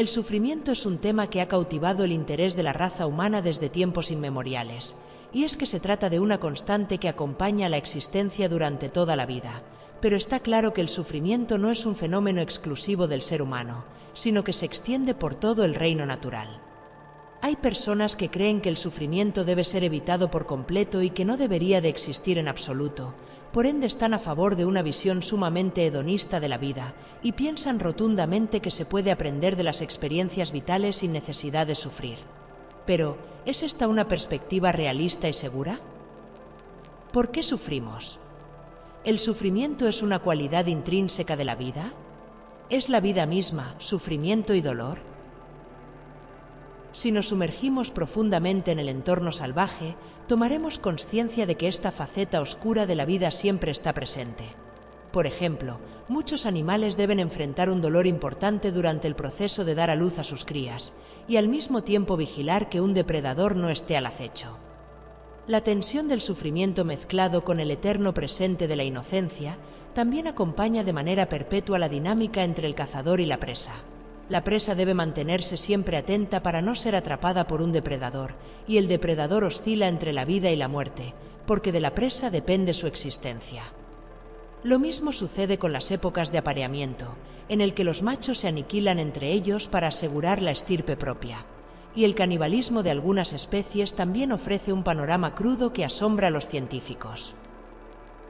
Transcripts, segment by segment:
El sufrimiento es un tema que ha cautivado el interés de la raza humana desde tiempos inmemoriales, y es que se trata de una constante que acompaña a la existencia durante toda la vida. Pero está claro que el sufrimiento no es un fenómeno exclusivo del ser humano, sino que se extiende por todo el reino natural. Hay personas que creen que el sufrimiento debe ser evitado por completo y que no debería de existir en absoluto. Por ende están a favor de una visión sumamente hedonista de la vida y piensan rotundamente que se puede aprender de las experiencias vitales sin necesidad de sufrir. Pero, ¿es esta una perspectiva realista y segura? ¿Por qué sufrimos? ¿El sufrimiento es una cualidad intrínseca de la vida? ¿Es la vida misma sufrimiento y dolor? Si nos sumergimos profundamente en el entorno salvaje, tomaremos conciencia de que esta faceta oscura de la vida siempre está presente. Por ejemplo, muchos animales deben enfrentar un dolor importante durante el proceso de dar a luz a sus crías, y al mismo tiempo vigilar que un depredador no esté al acecho. La tensión del sufrimiento mezclado con el eterno presente de la inocencia también acompaña de manera perpetua la dinámica entre el cazador y la presa. La presa debe mantenerse siempre atenta para no ser atrapada por un depredador, y el depredador oscila entre la vida y la muerte, porque de la presa depende su existencia. Lo mismo sucede con las épocas de apareamiento, en el que los machos se aniquilan entre ellos para asegurar la estirpe propia. Y el canibalismo de algunas especies también ofrece un panorama crudo que asombra a los científicos.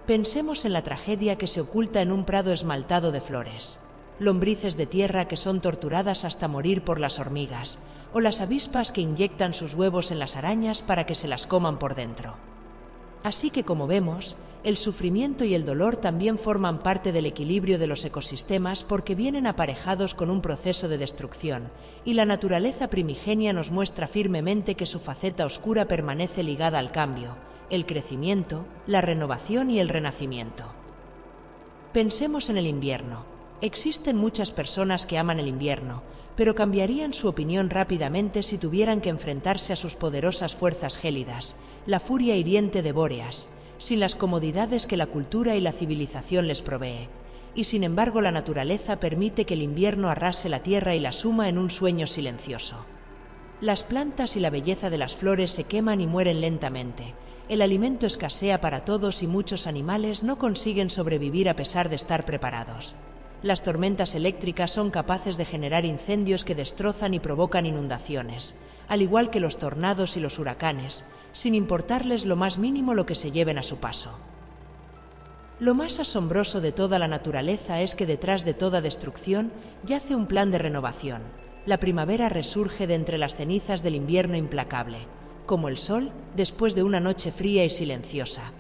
Pensemos en la tragedia que se oculta en un prado esmaltado de flores. Lombrices de tierra que son torturadas hasta morir por las hormigas, o las avispas que inyectan sus huevos en las arañas para que se las coman por dentro. Así que, como vemos, el sufrimiento y el dolor también forman parte del equilibrio de los ecosistemas porque vienen aparejados con un proceso de destrucción, y la naturaleza primigenia nos muestra firmemente que su faceta oscura permanece ligada al cambio, el crecimiento, la renovación y el renacimiento. Pensemos en el invierno. Existen muchas personas que aman el invierno, pero cambiarían su opinión rápidamente si tuvieran que enfrentarse a sus poderosas fuerzas gélidas, la furia hiriente de Bóreas, sin las comodidades que la cultura y la civilización les provee. Y sin embargo la naturaleza permite que el invierno arrase la tierra y la suma en un sueño silencioso. Las plantas y la belleza de las flores se queman y mueren lentamente. El alimento escasea para todos y muchos animales no consiguen sobrevivir a pesar de estar preparados. Las tormentas eléctricas son capaces de generar incendios que destrozan y provocan inundaciones, al igual que los tornados y los huracanes, sin importarles lo más mínimo lo que se lleven a su paso. Lo más asombroso de toda la naturaleza es que detrás de toda destrucción yace un plan de renovación. La primavera resurge de entre las cenizas del invierno implacable, como el sol después de una noche fría y silenciosa.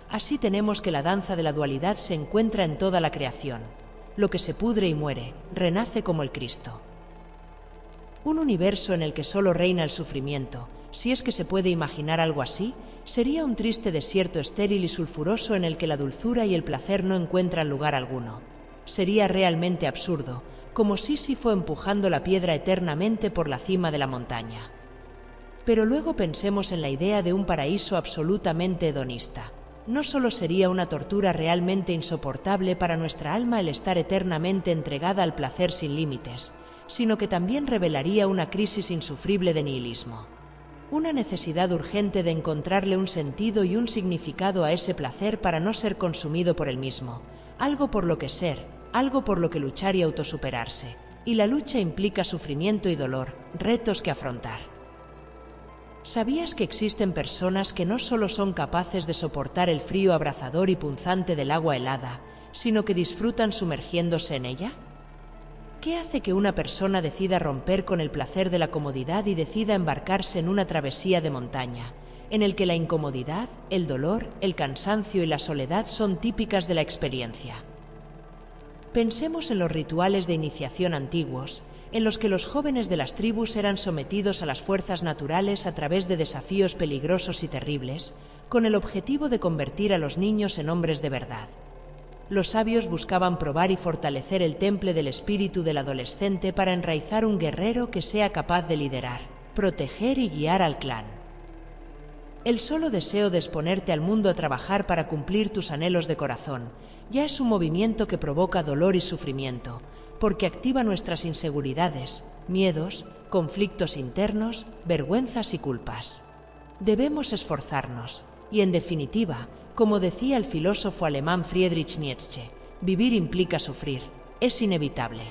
Así tenemos que la danza de la dualidad se encuentra en toda la creación. Lo que se pudre y muere, renace como el Cristo. Un universo en el que solo reina el sufrimiento, si es que se puede imaginar algo así, sería un triste desierto estéril y sulfuroso en el que la dulzura y el placer no encuentran lugar alguno. Sería realmente absurdo, como Sísifo empujando la piedra eternamente por la cima de la montaña. Pero luego pensemos en la idea de un paraíso absolutamente hedonista. No solo sería una tortura realmente insoportable para nuestra alma el estar eternamente entregada al placer sin límites, sino que también revelaría una crisis insufrible de nihilismo. Una necesidad urgente de encontrarle un sentido y un significado a ese placer para no ser consumido por él mismo, algo por lo que ser, algo por lo que luchar y autosuperarse. Y la lucha implica sufrimiento y dolor, retos que afrontar. ¿Sabías que existen personas que no solo son capaces de soportar el frío abrasador y punzante del agua helada, sino que disfrutan sumergiéndose en ella? ¿Qué hace que una persona decida romper con el placer de la comodidad y decida embarcarse en una travesía de montaña, en el que la incomodidad, el dolor, el cansancio y la soledad son típicas de la experiencia? Pensemos en los rituales de iniciación antiguos, en los que los jóvenes de las tribus eran sometidos a las fuerzas naturales a través de desafíos peligrosos y terribles, con el objetivo de convertir a los niños en hombres de verdad. Los sabios buscaban probar y fortalecer el temple del espíritu del adolescente para enraizar un guerrero que sea capaz de liderar, proteger y guiar al clan. El solo deseo de exponerte al mundo a trabajar para cumplir tus anhelos de corazón ya es un movimiento que provoca dolor y sufrimiento, porque activa nuestras inseguridades, miedos, conflictos internos, vergüenzas y culpas. Debemos esforzarnos, y en definitiva, como decía el filósofo alemán Friedrich Nietzsche, vivir implica sufrir, es inevitable.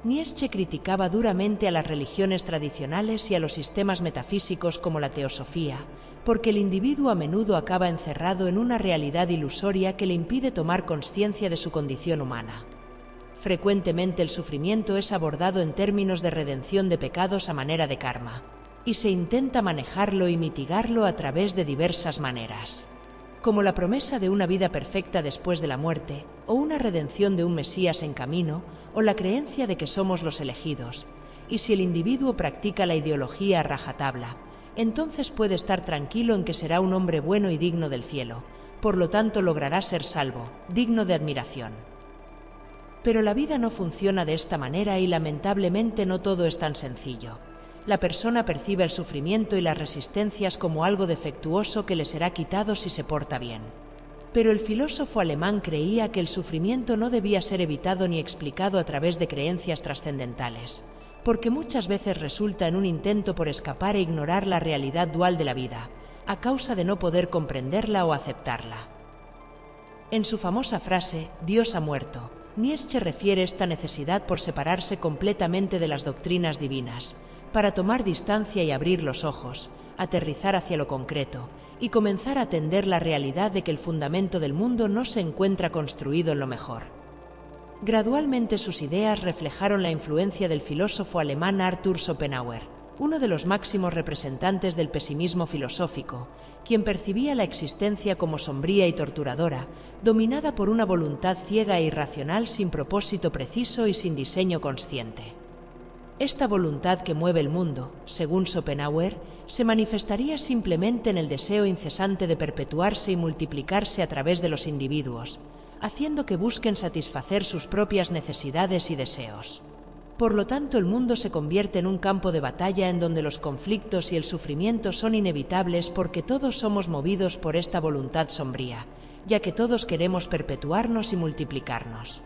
Nietzsche criticaba duramente a las religiones tradicionales y a los sistemas metafísicos como la teosofía, porque el individuo a menudo acaba encerrado en una realidad ilusoria que le impide tomar conciencia de su condición humana. Frecuentemente el sufrimiento es abordado en términos de redención de pecados a manera de karma, y se intenta manejarlo y mitigarlo a través de diversas maneras, como la promesa de una vida perfecta después de la muerte, o una redención de un Mesías en camino, o la creencia de que somos los elegidos, y si el individuo practica la ideología a rajatabla, entonces puede estar tranquilo en que será un hombre bueno y digno del cielo, por lo tanto logrará ser salvo, digno de admiración. Pero la vida no funciona de esta manera y lamentablemente no todo es tan sencillo. La persona percibe el sufrimiento y las resistencias como algo defectuoso que le será quitado si se porta bien. Pero el filósofo alemán creía que el sufrimiento no debía ser evitado ni explicado a través de creencias trascendentales, porque muchas veces resulta en un intento por escapar e ignorar la realidad dual de la vida, a causa de no poder comprenderla o aceptarla. En su famosa frase, Dios ha muerto, Nietzsche refiere esta necesidad por separarse completamente de las doctrinas divinas, para tomar distancia y abrir los ojos, aterrizar hacia lo concreto y comenzar a atender la realidad de que el fundamento del mundo no se encuentra construido en lo mejor. Gradualmente sus ideas reflejaron la influencia del filósofo alemán Arthur Schopenhauer, uno de los máximos representantes del pesimismo filosófico, quien percibía la existencia como sombría y torturadora, dominada por una voluntad ciega e irracional sin propósito preciso y sin diseño consciente. Esta voluntad que mueve el mundo, según Schopenhauer, se manifestaría simplemente en el deseo incesante de perpetuarse y multiplicarse a través de los individuos, haciendo que busquen satisfacer sus propias necesidades y deseos. Por lo tanto, el mundo se convierte en un campo de batalla en donde los conflictos y el sufrimiento son inevitables porque todos somos movidos por esta voluntad sombría, ya que todos queremos perpetuarnos y multiplicarnos.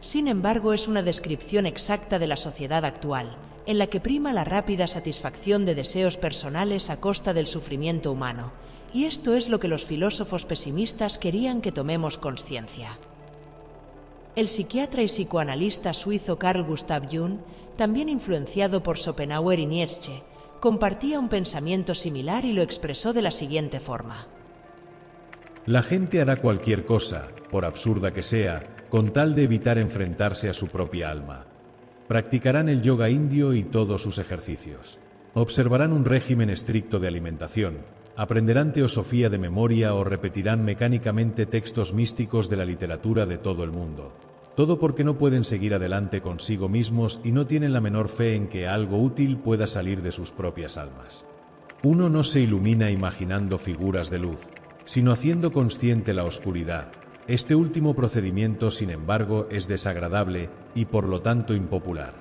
Sin embargo, es una descripción exacta de la sociedad actual, en la que prima la rápida satisfacción de deseos personales a costa del sufrimiento humano, y esto es lo que los filósofos pesimistas querían que tomemos conciencia. El psiquiatra y psicoanalista suizo Carl Gustav Jung, también influenciado por Schopenhauer y Nietzsche, compartía un pensamiento similar y lo expresó de la siguiente forma. La gente hará cualquier cosa, por absurda que sea, con tal de evitar enfrentarse a su propia alma. Practicarán el yoga indio y todos sus ejercicios. Observarán un régimen estricto de alimentación, aprenderán teosofía de memoria o repetirán mecánicamente textos místicos de la literatura de todo el mundo. Todo porque no pueden seguir adelante consigo mismos y no tienen la menor fe en que algo útil pueda salir de sus propias almas. Uno no se ilumina imaginando figuras de luz, sino haciendo consciente la oscuridad. Este último procedimiento, sin embargo, es desagradable y por lo tanto impopular.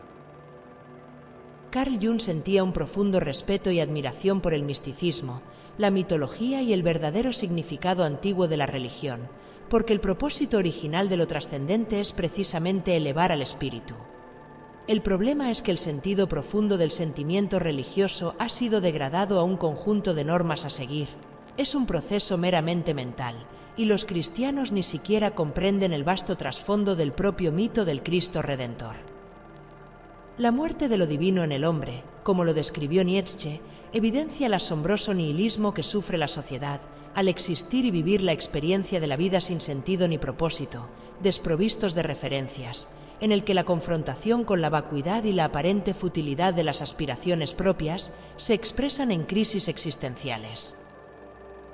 Carl Jung sentía un profundo respeto y admiración por el misticismo, la mitología y el verdadero significado antiguo de la religión, porque el propósito original de lo trascendente es precisamente elevar al espíritu. El problema es que el sentido profundo del sentimiento religioso ha sido degradado a un conjunto de normas a seguir. Es un proceso meramente mental, y los cristianos ni siquiera comprenden el vasto trasfondo del propio mito del Cristo Redentor. La muerte de lo divino en el hombre, como lo describió Nietzsche, evidencia el asombroso nihilismo que sufre la sociedad al existir y vivir la experiencia de la vida sin sentido ni propósito, desprovistos de referencias, en el que la confrontación con la vacuidad y la aparente futilidad de las aspiraciones propias se expresan en crisis existenciales.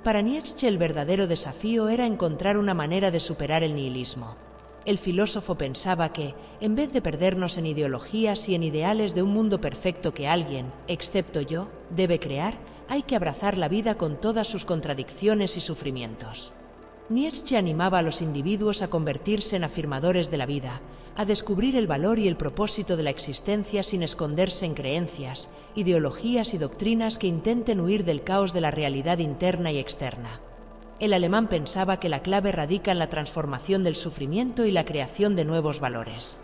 Para Nietzsche el verdadero desafío era encontrar una manera de superar el nihilismo. El filósofo pensaba que, en vez de perdernos en ideologías y en ideales de un mundo perfecto que alguien, excepto yo, debe crear, hay que abrazar la vida con todas sus contradicciones y sufrimientos. Nietzsche animaba a los individuos a convertirse en afirmadores de la vida, a descubrir el valor y el propósito de la existencia sin esconderse en creencias, ideologías y doctrinas que intenten huir del caos de la realidad interna y externa. El alemán pensaba que la clave radica en la transformación del sufrimiento y la creación de nuevos valores.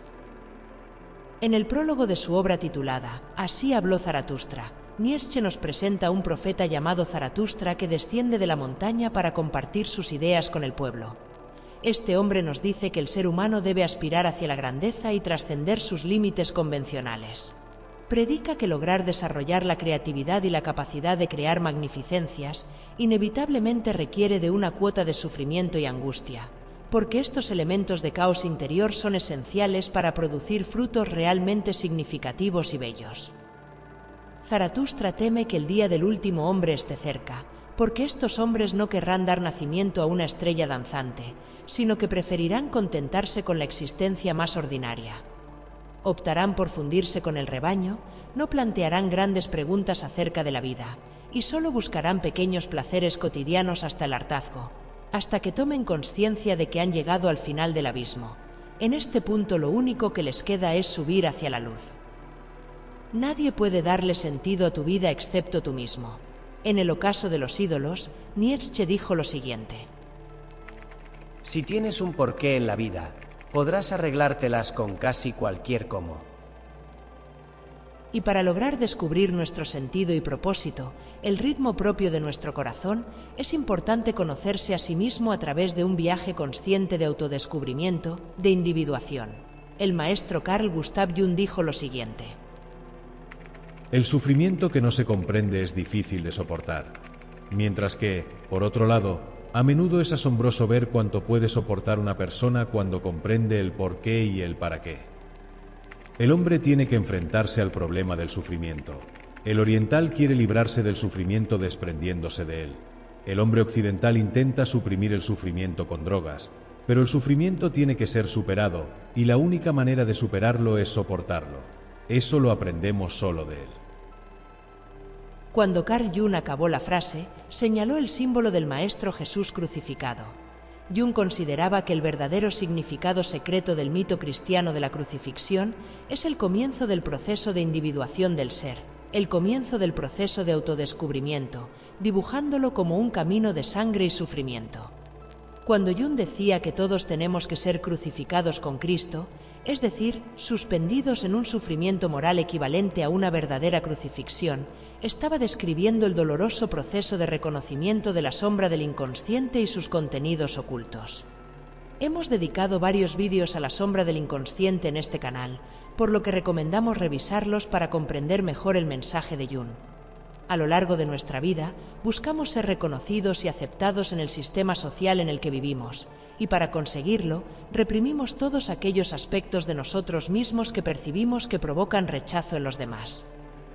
En el prólogo de su obra titulada Así habló Zaratustra, Nietzsche nos presenta a un profeta llamado Zaratustra que desciende de la montaña para compartir sus ideas con el pueblo. Este hombre nos dice que el ser humano debe aspirar hacia la grandeza y trascender sus límites convencionales. Predica que lograr desarrollar la creatividad y la capacidad de crear magnificencias inevitablemente requiere de una cuota de sufrimiento y angustia, porque estos elementos de caos interior son esenciales para producir frutos realmente significativos y bellos. Zaratustra teme que el día del último hombre esté cerca, porque estos hombres no querrán dar nacimiento a una estrella danzante, sino que preferirán contentarse con la existencia más ordinaria. Optarán por fundirse con el rebaño, no plantearán grandes preguntas acerca de la vida, y solo buscarán pequeños placeres cotidianos hasta el hartazgo, hasta que tomen conciencia de que han llegado al final del abismo. En este punto lo único que les queda es subir hacia la luz. Nadie puede darle sentido a tu vida excepto tú mismo. En el ocaso de los ídolos, Nietzsche dijo lo siguiente: Si tienes un porqué en la vida, podrás arreglártelas con casi cualquier cómo. Y para lograr descubrir nuestro sentido y propósito, el ritmo propio de nuestro corazón, es importante conocerse a sí mismo a través de un viaje consciente de autodescubrimiento, de individuación. El maestro Carl Gustav Jung dijo lo siguiente: El sufrimiento que no se comprende es difícil de soportar, mientras que, por otro lado, a menudo es asombroso ver cuánto puede soportar una persona cuando comprende el por qué y el para qué. El hombre tiene que enfrentarse al problema del sufrimiento. El oriental quiere librarse del sufrimiento desprendiéndose de él. El hombre occidental intenta suprimir el sufrimiento con drogas, pero el sufrimiento tiene que ser superado, y la única manera de superarlo es soportarlo. Eso lo aprendemos solo de él. Cuando Carl Jung acabó la frase, señaló el símbolo del Maestro Jesús crucificado. Jung consideraba que el verdadero significado secreto del mito cristiano de la crucifixión es el comienzo del proceso de individuación del ser, el comienzo del proceso de autodescubrimiento, dibujándolo como un camino de sangre y sufrimiento. Cuando Jung decía que todos tenemos que ser crucificados con Cristo, es decir, suspendidos en un sufrimiento moral equivalente a una verdadera crucifixión, estaba describiendo el doloroso proceso de reconocimiento de la sombra del inconsciente y sus contenidos ocultos. Hemos dedicado varios vídeos a la sombra del inconsciente en este canal, por lo que recomendamos revisarlos para comprender mejor el mensaje de Jung. A lo largo de nuestra vida, buscamos ser reconocidos y aceptados en el sistema social en el que vivimos, y para conseguirlo, reprimimos todos aquellos aspectos de nosotros mismos que percibimos que provocan rechazo en los demás.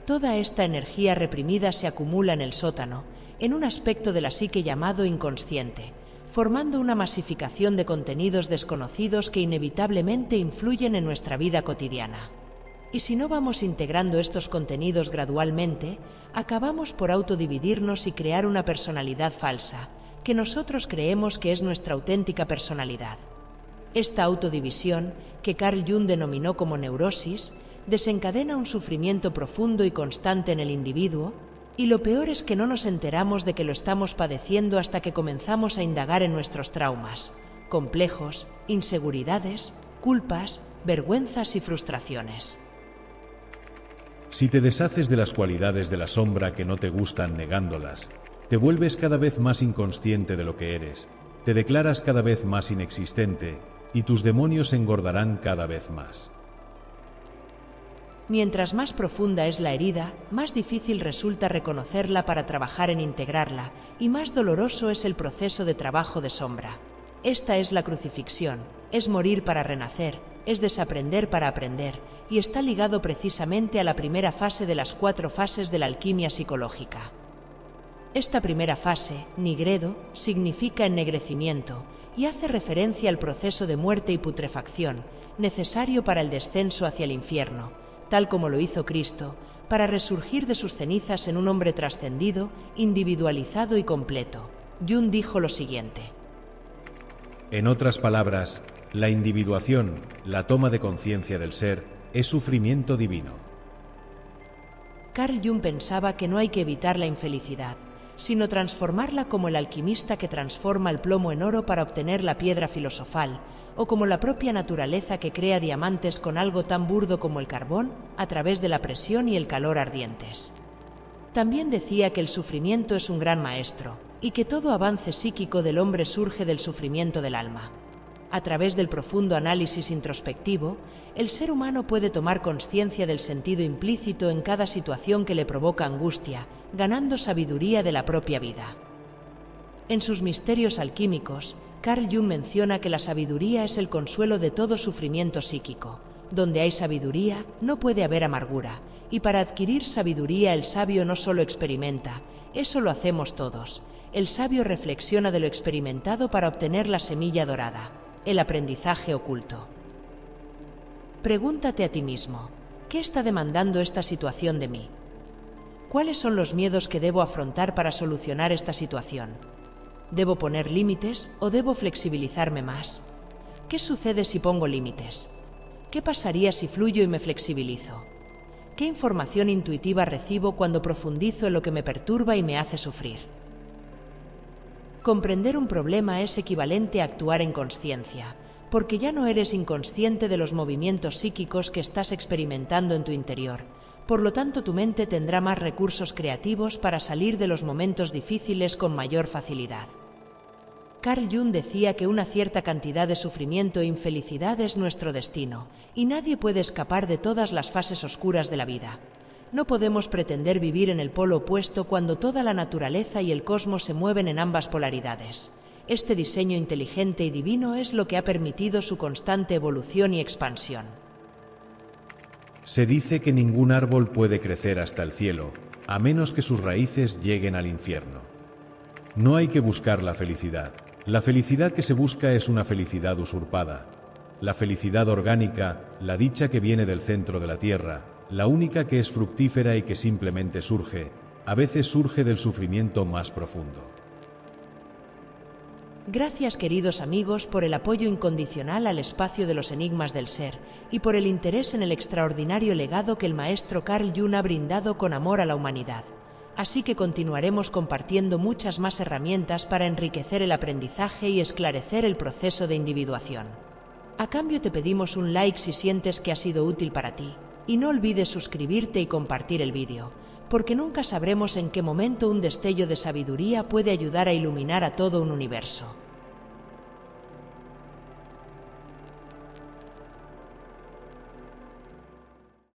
Toda esta energía reprimida se acumula en el sótano, en un aspecto de la psique llamado inconsciente, formando una masificación de contenidos desconocidos que inevitablemente influyen en nuestra vida cotidiana. Y si no vamos integrando estos contenidos gradualmente, acabamos por autodividirnos y crear una personalidad falsa, que nosotros creemos que es nuestra auténtica personalidad. Esta autodivisión, que Carl Jung denominó como neurosis, desencadena un sufrimiento profundo y constante en el individuo, y lo peor es que no nos enteramos de que lo estamos padeciendo hasta que comenzamos a indagar en nuestros traumas, complejos, inseguridades, culpas, vergüenzas y frustraciones. Si te deshaces de las cualidades de la sombra que no te gustan negándolas, te vuelves cada vez más inconsciente de lo que eres, te declaras cada vez más inexistente, y tus demonios engordarán cada vez más. Mientras más profunda es la herida, más difícil resulta reconocerla para trabajar en integrarla, y más doloroso es el proceso de trabajo de sombra. Esta es la crucifixión, es morir para renacer, es desaprender para aprender, y está ligado precisamente a la primera fase de las 4 fases de la alquimia psicológica. Esta primera fase, nigredo, significa ennegrecimiento, y hace referencia al proceso de muerte y putrefacción, necesario para el descenso hacia el infierno, tal como lo hizo Cristo, para resurgir de sus cenizas en un hombre trascendido, individualizado y completo. Jung dijo lo siguiente: En otras palabras, la individuación, la toma de conciencia del ser, es sufrimiento divino. Carl Jung pensaba que no hay que evitar la infelicidad, sino transformarla como el alquimista que transforma el plomo en oro para obtener la piedra filosofal, o como la propia naturaleza que crea diamantes con algo tan burdo como el carbón a través de la presión y el calor ardientes. También decía que el sufrimiento es un gran maestro y que todo avance psíquico del hombre surge del sufrimiento del alma. A través del profundo análisis introspectivo, el ser humano puede tomar conciencia del sentido implícito en cada situación que le provoca angustia, ganando sabiduría de la propia vida. En sus Misterios alquímicos, Carl Jung menciona que la sabiduría es el consuelo de todo sufrimiento psíquico. Donde hay sabiduría, no puede haber amargura, y para adquirir sabiduría el sabio no solo experimenta, eso lo hacemos todos. El sabio reflexiona de lo experimentado para obtener la semilla dorada, el aprendizaje oculto. Pregúntate a ti mismo, ¿qué está demandando esta situación de mí? ¿Cuáles son los miedos que debo afrontar para solucionar esta situación? ¿Debo poner límites o debo flexibilizarme más? ¿Qué sucede si pongo límites? ¿Qué pasaría si fluyo y me flexibilizo? ¿Qué información intuitiva recibo cuando profundizo en lo que me perturba y me hace sufrir? Comprender un problema es equivalente a actuar en consciencia, porque ya no eres inconsciente de los movimientos psíquicos que estás experimentando en tu interior. Por lo tanto, tu mente tendrá más recursos creativos para salir de los momentos difíciles con mayor facilidad. Carl Jung decía que una cierta cantidad de sufrimiento e infelicidad es nuestro destino, y nadie puede escapar de todas las fases oscuras de la vida. No podemos pretender vivir en el polo opuesto cuando toda la naturaleza y el cosmos se mueven en ambas polaridades. Este diseño inteligente y divino es lo que ha permitido su constante evolución y expansión. Se dice que ningún árbol puede crecer hasta el cielo, a menos que sus raíces lleguen al infierno. No hay que buscar la felicidad. La felicidad que se busca es una felicidad usurpada. La felicidad orgánica, la dicha que viene del centro de la tierra, la única que es fructífera y que simplemente surge, a veces surge del sufrimiento más profundo. Gracias, queridos amigos, por el apoyo incondicional al espacio de los enigmas del ser y por el interés en el extraordinario legado que el maestro Carl Jung ha brindado con amor a la humanidad. Así que continuaremos compartiendo muchas más herramientas para enriquecer el aprendizaje y esclarecer el proceso de individuación. A cambio te pedimos un like si sientes que ha sido útil para ti, y no olvides suscribirte y compartir el vídeo, porque nunca sabremos en qué momento un destello de sabiduría puede ayudar a iluminar a todo un universo.